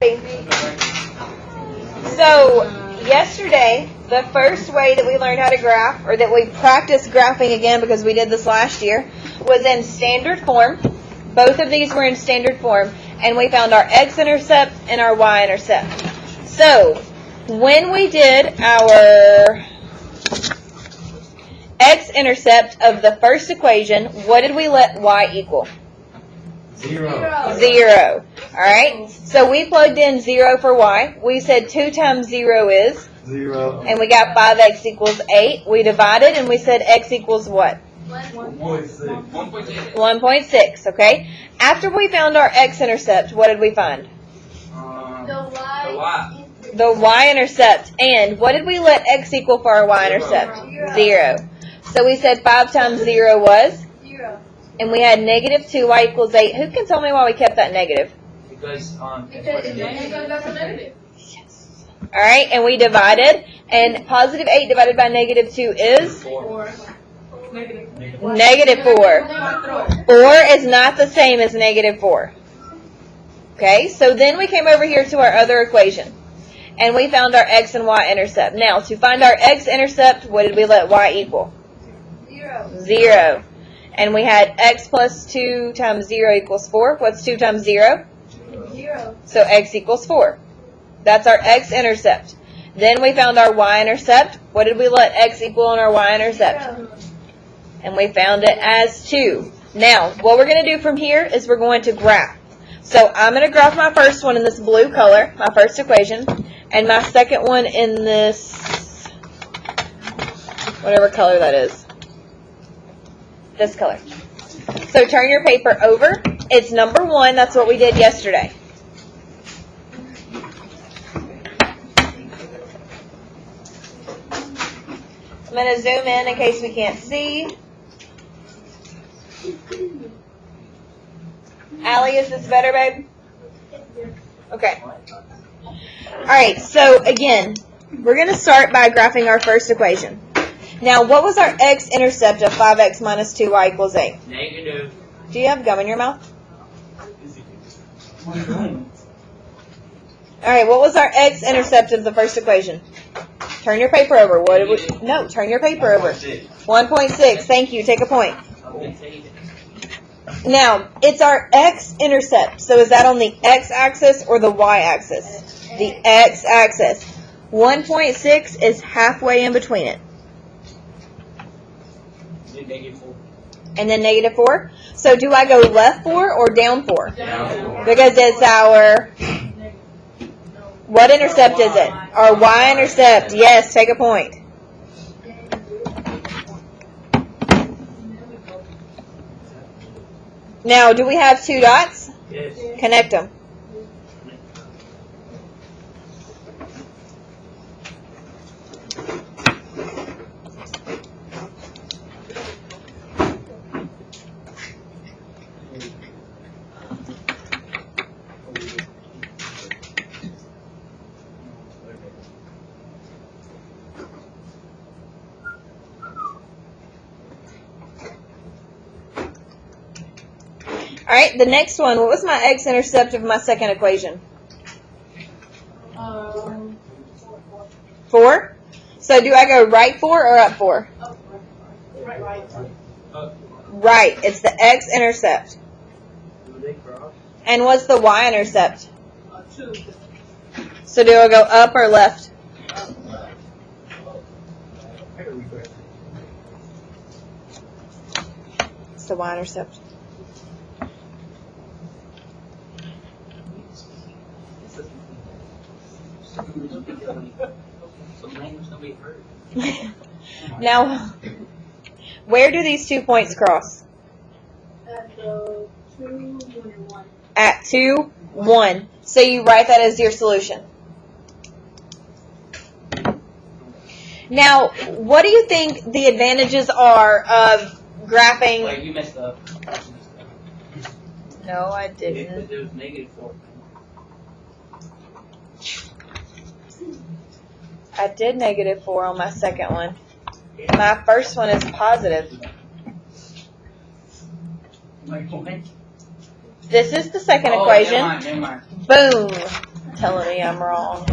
So, yesterday, the first way that we learned how to graph, or that we practiced graphing again because we did this last year, was in standard form. Both of these were in standard form, and we found our x-intercept and our y-intercept. So, when we did our x-intercept of the first equation, what did we let y equal? Zero. Alright, so we plugged in 0 for y. We said 2 times 0 is? 0. And we got 5x equals 8. We divided and we said x equals what? 1.6. 1.6, okay? After we found our x-intercept, what did we find? The y-intercept. And what did we let x equal for our y-intercept? 0. So we said 5 times 0 was? 0. And we had negative 2, y equals 8. Who can tell me why we kept that negative? Because it's negative. Alright, and we divided. And positive 8 divided by negative 2 is? 4. Negative 4. 4 is not the same as negative 4. Okay, so then we came over here to our other equation. And we found our x and y intercept. Now, to find our x intercept, what did we let y equal? 0. And we had x plus 2 times 0 equals 4. What's 2 times 0? 0. So x equals 4. That's our x-intercept. Then we found our y-intercept. What did we let x equal on our y-intercept? And we found it as 2. Now, what we're going to do from here is we're going to graph. So I'm going to graph my first one in this blue color, my first equation, and my second one in this, whatever color that is. This color. So turn your paper over. It's number 1. That's what we did yesterday. I'm going to zoom in case we can't see. Allie, is this better, babe? Okay. Alright, so again, we're going to start by graphing our first equation. Now, what was our x-intercept of 5x minus 2y equals 8? Negative. Do you have gum in your mouth? Alright, what was our x-intercept of the first equation? Turn your paper over. What did we, no, turn your paper over. 1.6. Thank you. Take a point. Now, it's our x-intercept. So is that on the x-axis or the y-axis? The x-axis. 1.6 is halfway in between it. And then negative 4. So do I go left 4 or down 4? Because it's our, what intercept is it? Our y-intercept. Yes, take a point. Now, do we have 2 dots? Yes. Connect them. All right, the next one. What was my x-intercept of my second equation? 4. So do I go right 4 or up 4? Right. It's the x-intercept. And what's the y-intercept? 2. So do I go up or left? It's the y-intercept. Now, where do these 2 points cross? At 2, 1, 1. At 2, 1. So you write that as your solution. Now, what do you think the advantages are of graphing? Wait, you messed up. No, I didn't. It was negative 4. I did negative 4 on my second one. My first one is positive. This is the second equation. Never mind. Boom. telling me I'm wrong.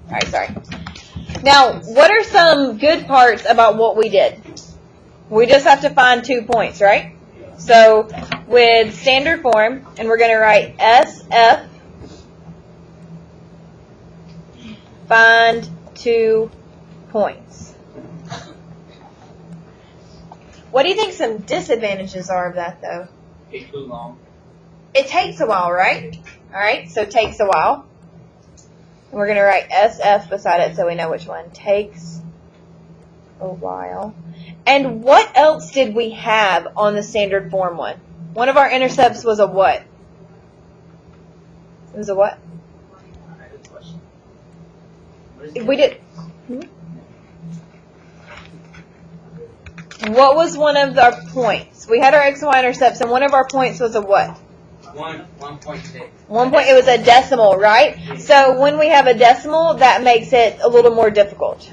Alright, sorry. Now, what are some good parts about what we did? We just have to find 2 points, right? So, with standard form, and we're going to write SF, find 2 points. What do you think some disadvantages are of that, though? Take too long. It takes a while, right? Alright, so takes a while. And we're going to write SF beside it so we know which one. Takes a while. And what else did we have on the standard form one? One of our intercepts was a what? It was a what? I have a question. We did. What was one of our points? We had our X and Y intercepts, and one of our points was a what? 1.6. 1 point, it was a decimal, right? So when we have a decimal, that makes it a little more difficult.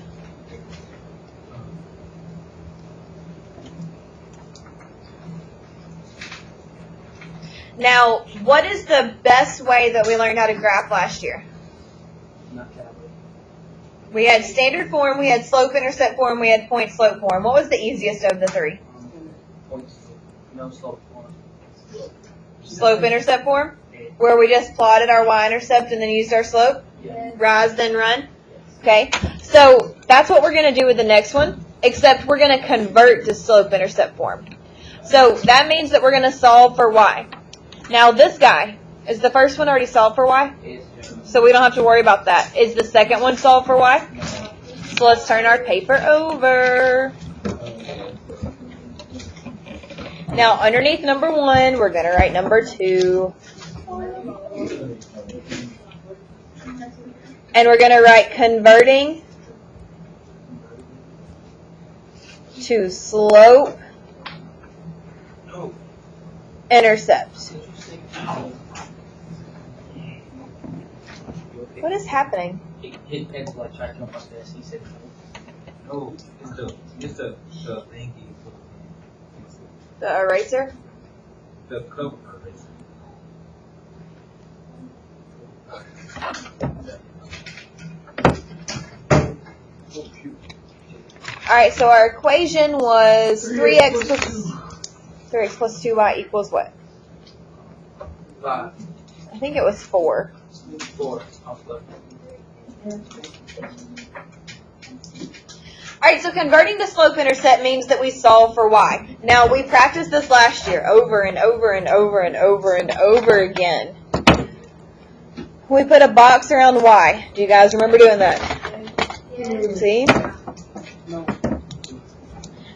Now, what is the best way that we learned how to graph last year? Not that way. We had standard form, we had slope intercept form, we had point slope form. What was the easiest of the 3? Points. No slope form. Slope intercept form, where we just plotted our y-intercept and then used our slope? Yeah. Rise, then run? Okay, so that's what we're going to do with the next one, except we're going to convert to slope intercept form. So that means that we're going to solve for y. Now this guy, is the first one already solved for y? So we don't have to worry about that. Is the second one solved for y? So let's turn our paper over. Now underneath number 1, we're going to write number 2. And we're going to write converting to slope intercept. What is happening? His pencil like tried to jump up there. He said No, it's the thingy. The eraser? The cover eraser. Alright, so our equation was 3x plus 2y equals what? 5. I think it was 4. 4. I'll flip. Alright, so converting to slope intercept means that we solve for y. Now, we practiced this last year over and over and over and over and over again. We put a box around y. Do you guys remember doing that? See? No.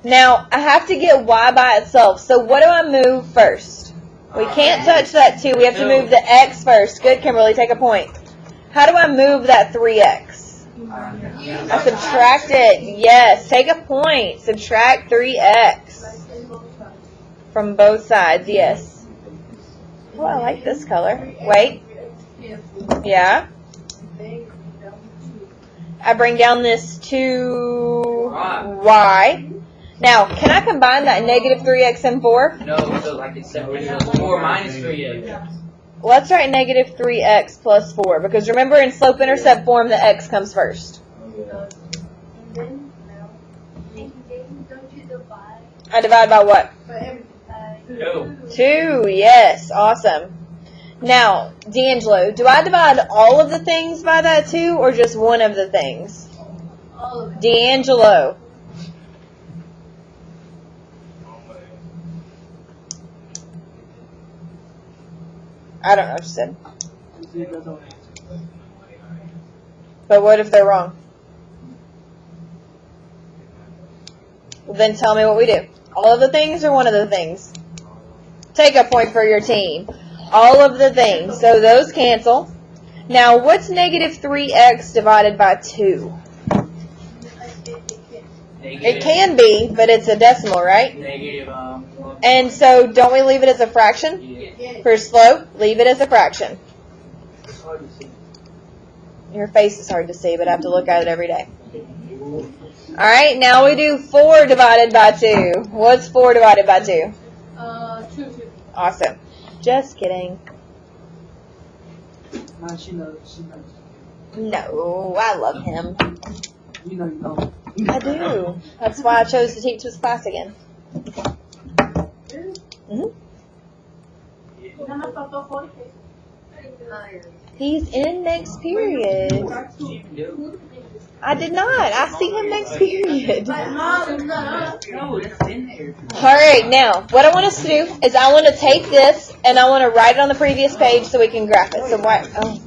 Now, I have to get y by itself. So what do I move first? We can't touch that 2. We have to move the x first. Good, Kimberly. Take a point. How do I move that 3x? I subtract it. Yes. Take a point. Subtract 3x from both sides. Yes. Oh, I like this color. Wait. Yeah. I bring down this 2y. Now, can I combine that negative 3x and 4? No, so like it's separate. 4 minus 3x. Let's write negative 3x plus 4, because remember in slope intercept form, the x comes first. I divide by what? 2. 2, yes, awesome. Now, D'Angelo, do I divide all of the things by that 2, or just one of the things? All of it. D'Angelo. I don't know what you said. But what if they're wrong? Well, then tell me what we do. All of the things or one of the things? Take a point for your team. All of the things. So those cancel. Now, what's negative 3x divided by 2? It can be, but it's a decimal, right? Negative, And so don't we leave it as a fraction? yeah. For slope, leave it as a fraction. It's hard to see. Your face is hard to see, but I have to look at it every day. Alright, now we do 4 divided by 2. What's 4 divided by 2? 2. Awesome. Just kidding. Nah, she knows. She knows. No, I love him. You know you don't. I do. That's why I chose to teach this class again. hmm He's in next period. I did not. I see him next period. No, it's in there. Alright, now, what I want us to do is I want to take this and I want to write it on the previous page so we can graph it. So why? Oh.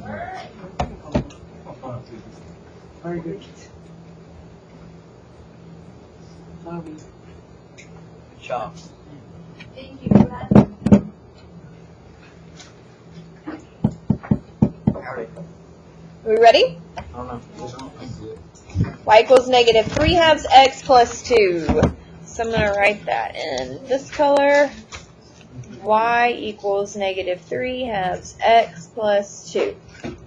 Very good. Tommy. Good job. Thank you for that. Are we ready? I don't know. Y equals negative 3 halves x plus 2. So I'm going to write that in this color. Y equals negative 3 halves x plus 2. And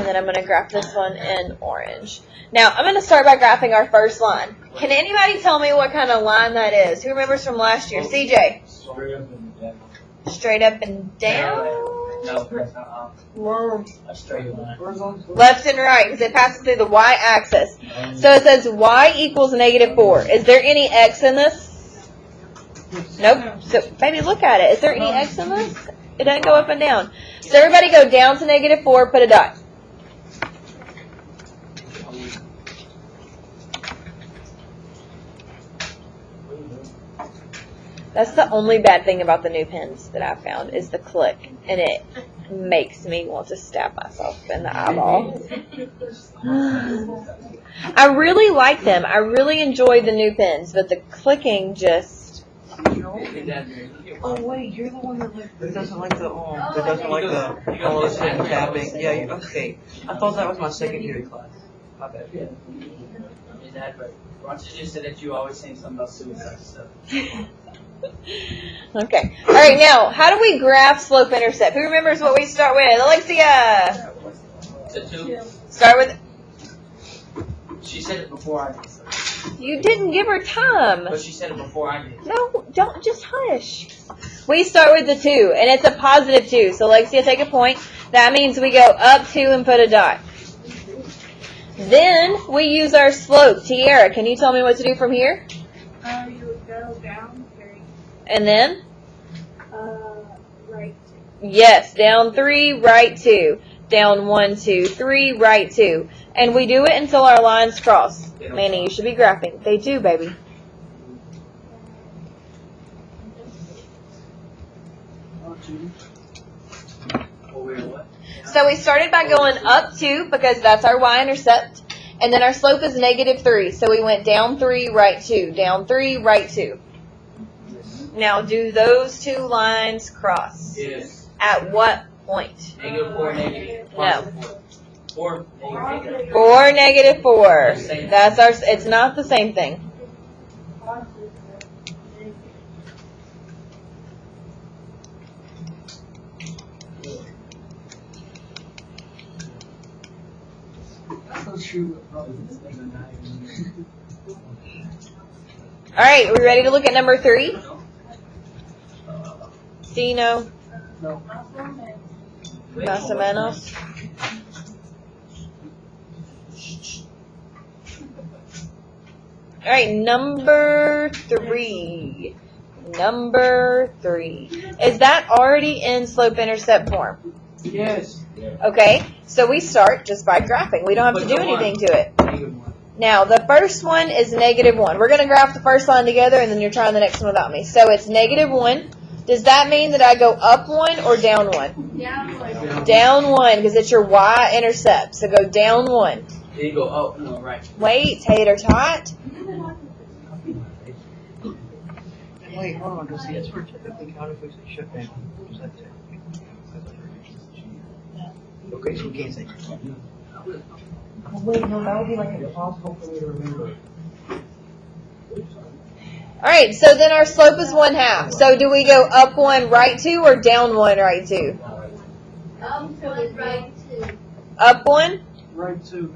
then I'm going to graph this one in orange. Now, I'm going to start by graphing our first line. Can anybody tell me what kind of line that is? Who remembers from last year? CJ? Straight up and down? No, a straight line. Left and right, because it passes through the y-axis. So it says y equals negative 4. Is there any x in this? Nope. So, baby, look at it. Is there any x in this? It doesn't go up and down. So everybody go down to negative 4, put a dot. That's the only bad thing about the new pens that I found is the click, and it makes me want to stab myself in the eyeball. I really like them. I really enjoy the new pens, but the clicking just... Oh wait, you're the one that doesn't like the that doesn't like the almost tapping. Yeah, okay. I thought that was my secondary class. My bad. Exactly. Why don't you just say that you always saying something about suicide stuff? Okay. All right, now, how do we graph slope-intercept? Who remembers what we start with? Alexia! The two. Start with... She said it before I did. You didn't give her time. But she said it before I did. No, don't, just hush. We start with the 2, and it's a positive 2. So, Alexia, take a point. That means we go up 2 and put a dot. Then, we use our slope. Tiara, can you tell me what to do from here? You would go down 3, And then? right 2. Yes, down 3, right 2. Down 1, 2, 3, right 2. And we do it until our lines cross. Manny, you should be graphing. They do, baby. So we started by going up 2 because that's our y-intercept. And then our slope is negative 3. So we went down 3, right 2. Down 3, right 2. Now do those two lines cross? Yes. At what point? Negative 4, negative. No. 4, negative. 4, negative 4. That's our, it's not the same thing. All right, are we ready to look at number 3? Dino? No. Más o menos. All right, number 3. Number 3. Is that already in slope-intercept form? Yes. Okay, so we start just by graphing. We don't have to do anything to it. Now, the first one is negative 1. We're going to graph the first line together, and then you're trying the next one without me. So it's negative 1. Does that mean that I go up 1 or down 1? Down 1. Down 1, because it's your y-intercept. So go down 1. Then you go up, no, right. Wait, tater tot. Wait, hold on. Does the S word typically count if we say shut down? Does that take? Okay, so we can't say. Wait, no, that would be like impossible for me to remember. All right, so then our slope is 1/2. So do we go up 1, right 2, or down 1, right 2? Up 1, right 2. Up 1? Right two.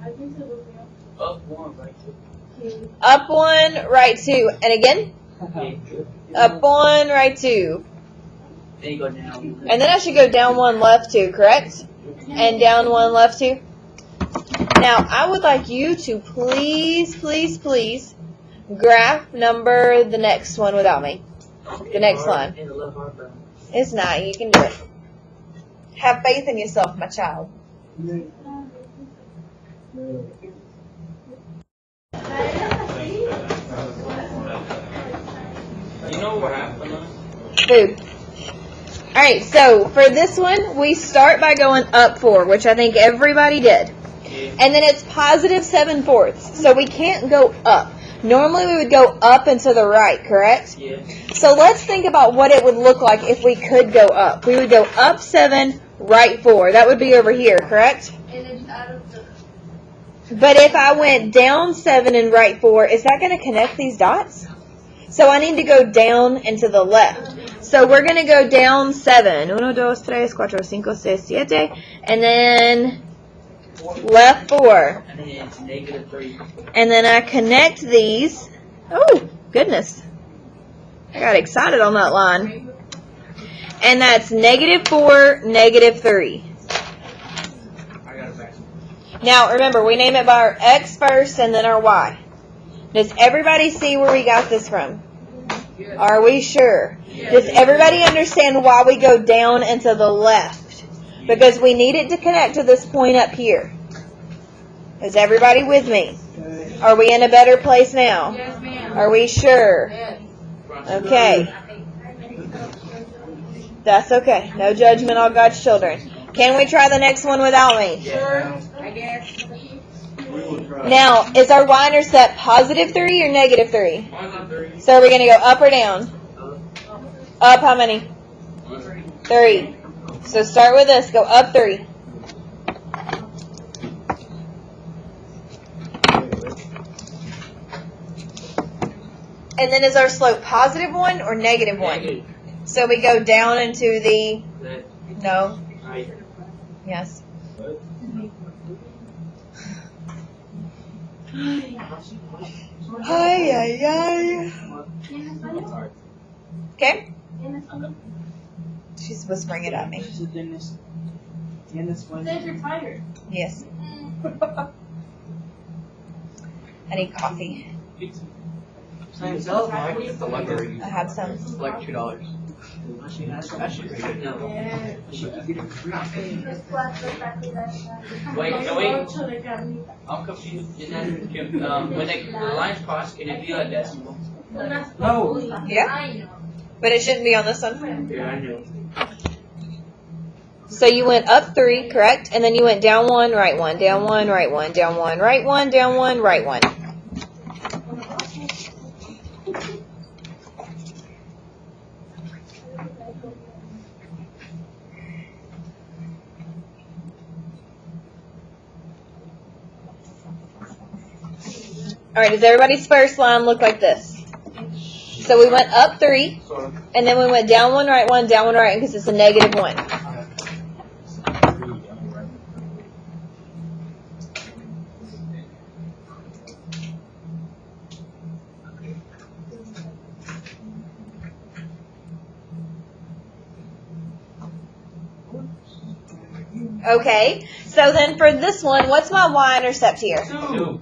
I think so. Up 1, right. Up 1, right 2. And again? Up 1, right 2. Then you go down. And then I should go down 1, left 2, correct? And down 1, left 2. Now, I would like you to please, please, please graph number the next one without me. The next line. In the left arm down. It's not. You can do it. Have faith in yourself, my child. You know what happened? Food. Alright, so for this one, we start by going up 4, which I think everybody did. Yeah. And then it's positive 7/4. So we can't go up. Normally we would go up and to the right, correct? Yeah. So let's think about what it would look like if we could go up. We would go up 7, right 4. That would be over here, correct? And it's out of the. But if I went down 7 and right 4, is that going to connect these dots? So I need to go down and to the left. So we're going to go down 7. 1, 2, 3, 4, 5, 6, 7. And then left 4. And then it's -3. And then I connect these. Oh, goodness. I got excited on that line. And that's -4, -3. I got it back. Now, remember, we name it by our X first and then our Y. Does everybody see where we got this from? Are we sure? Does everybody understand why we go down and to the left? Because we need it to connect to this point up here. Is everybody with me? Are we in a better place now? Yes, ma'am. Are we sure? Yes. Okay. That's okay. No judgment on God's children. Can we try the next one without me? Yeah. I guess. Now, is our y-intercept positive 3 or negative 3? 3. So are we going to go up or down? Up how many? 3. So start with this. Go up 3. And then is our slope positive 1 or negative 1? Negative. So we go down into the, Left. no, Right. yes. Ay, ay, ay. Okay? She's whispering it at me. Says you're tired. Yes. I need coffee. Same self, Mike. It's the library. I have some. It's like $2. I should read it now. Wait, no, wait. Until they got me. I'm confused. Isn't that, when the lines cross, can it be a decimal? No. Yeah. I know. But it shouldn't be on this one. Yeah, I know. So you went up 3, correct? And then you went down 1, right 1, down 1, right 1, down 1, right 1, down 1, right 1. All right, does everybody's first line look like this? So we went up 3, Sort of. and then we went down 1, right 1, down 1, right, because it's a negative 1. Okay, so then for this one, what's my y-intercept here? 2.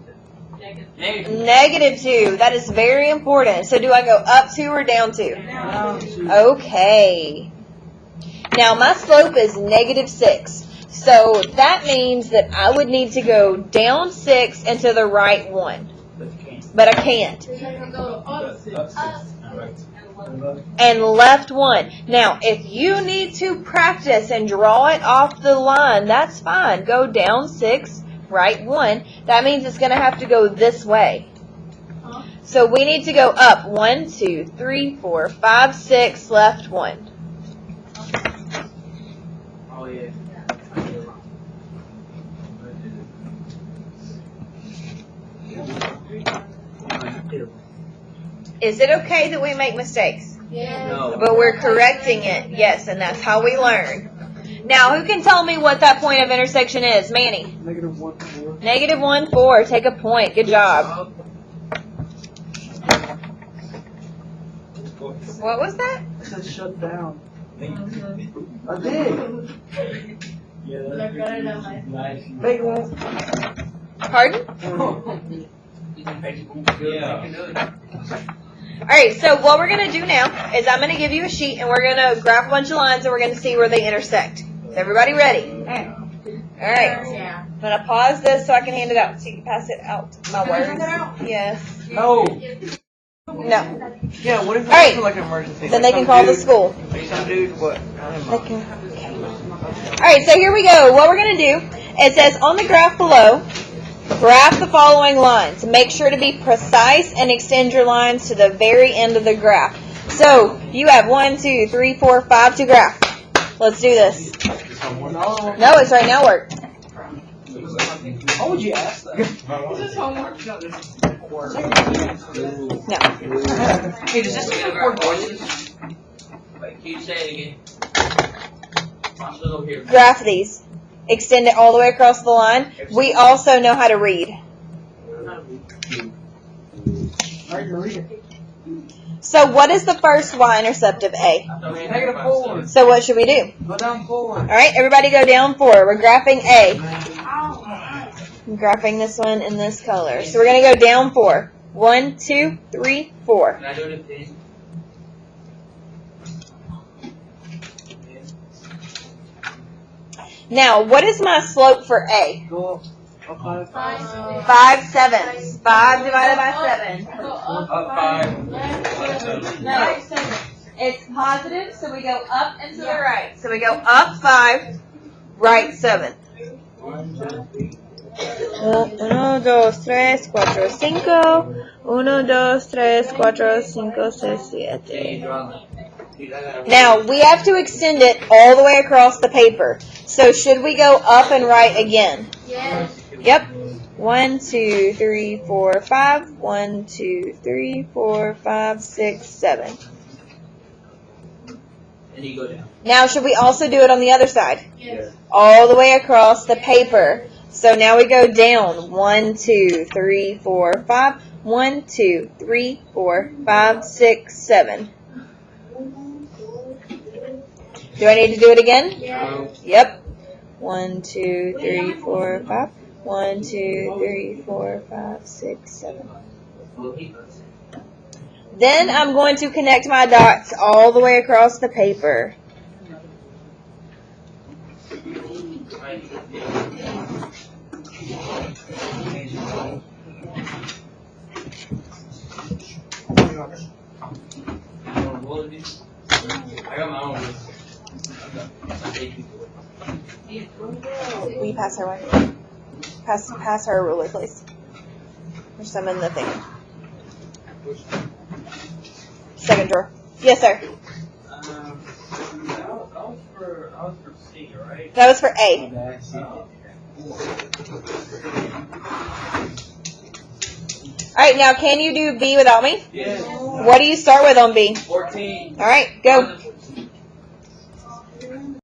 Negative. Negative 2. That is very important. So do I go up 2 or down 2? Okay. Now my slope is negative 6. So that means that I would need to go down 6 and to the right 1. But you can't. But I can't. You're gonna go up. And left 1. Now, if you need to practice and draw it off the line, that's fine. Go down 6, right 1. That means it's going to have to go this way. So we need to go up 1, 2, 3, 4, 5, 6, left 1. Oh, yeah. Is it okay that we make mistakes? Yes. No. But we're correcting it. Yes, and that's how we learn. Now, who can tell me what that point of intersection is? Manny. -1, 4. Negative 1, 4. Take a point. Good job. What was that? It says shut down. I did. Yeah, They're better than my. nice. Make one. Pardon? Yeah. Alright, so what we're going to do now is I'm going to give you a sheet and we're going to graph a bunch of lines and we're going to see where they intersect. Is everybody ready? Alright. Yeah. I'm going to pause this so I can hand it out so you can pass it out. My words. Yes. No. No. Yeah, what if All right. it's like an emergency? Then Like they can some call the dude- school. Like some dude, what? They can. Alright, so here we go. What we're going to do, it says on the graph below, graph the following lines. Make sure to be precise and extend your lines to the very end of the graph. So, you have 1, 2, 3, 4, 5 to graph. Let's do this. No. No, it's right now work. How would you ask that? Is this homework? No. Hey, does this thing record voices? Wait, can you say it again? Watch it over here. Graph these. Extend it all the way across the line. We also know how to read. So what is the first y-intercept of A? -4. So what should we do? Go down 4. All right, everybody go down 4. We're graphing A. Ow. I'm graphing this one in this color. So we're going to go down 4. 1, 2, 3, 4. Can I do it again? Now, what is my slope for A? Go up. Up 5. 5 sevenths. 5 divided by 7. Go up Up 5. No, it's positive, so we go up and to the right. So we go up 5, right 7. 1, 2, 3, 4, 5. 1, 2, 3, 4, 5, 6, 7. Can you draw that? Dude, I gotta- Now, we have to extend it all the way across the paper. So should we go up and right again? Yes. Yep. 1, 2, 3, 4, 5. 1, 2, 3, 4, 5, 6, 7. And you go down. Now, should we also do it on the other side? Yes. All the way across the paper. So now we go down. 1, 2, 3, 4, 5. 1, 2, 3, 4, 5, 6, 7. Do I need to do it again? Yes. Yep. 1, 2, 3, 4, 5. 1, 2, 3, 4, 5, 6, 7. Then I'm going to connect my dots all the way across the paper. I got my own. Will you pass her one? Pass her a ruler, please. There's some in the thing. Second drawer. Yes, sir. That was for C, right? That was for A. All right, now can you do B without me? Yeah. What do you start with on B? 14. All right, go.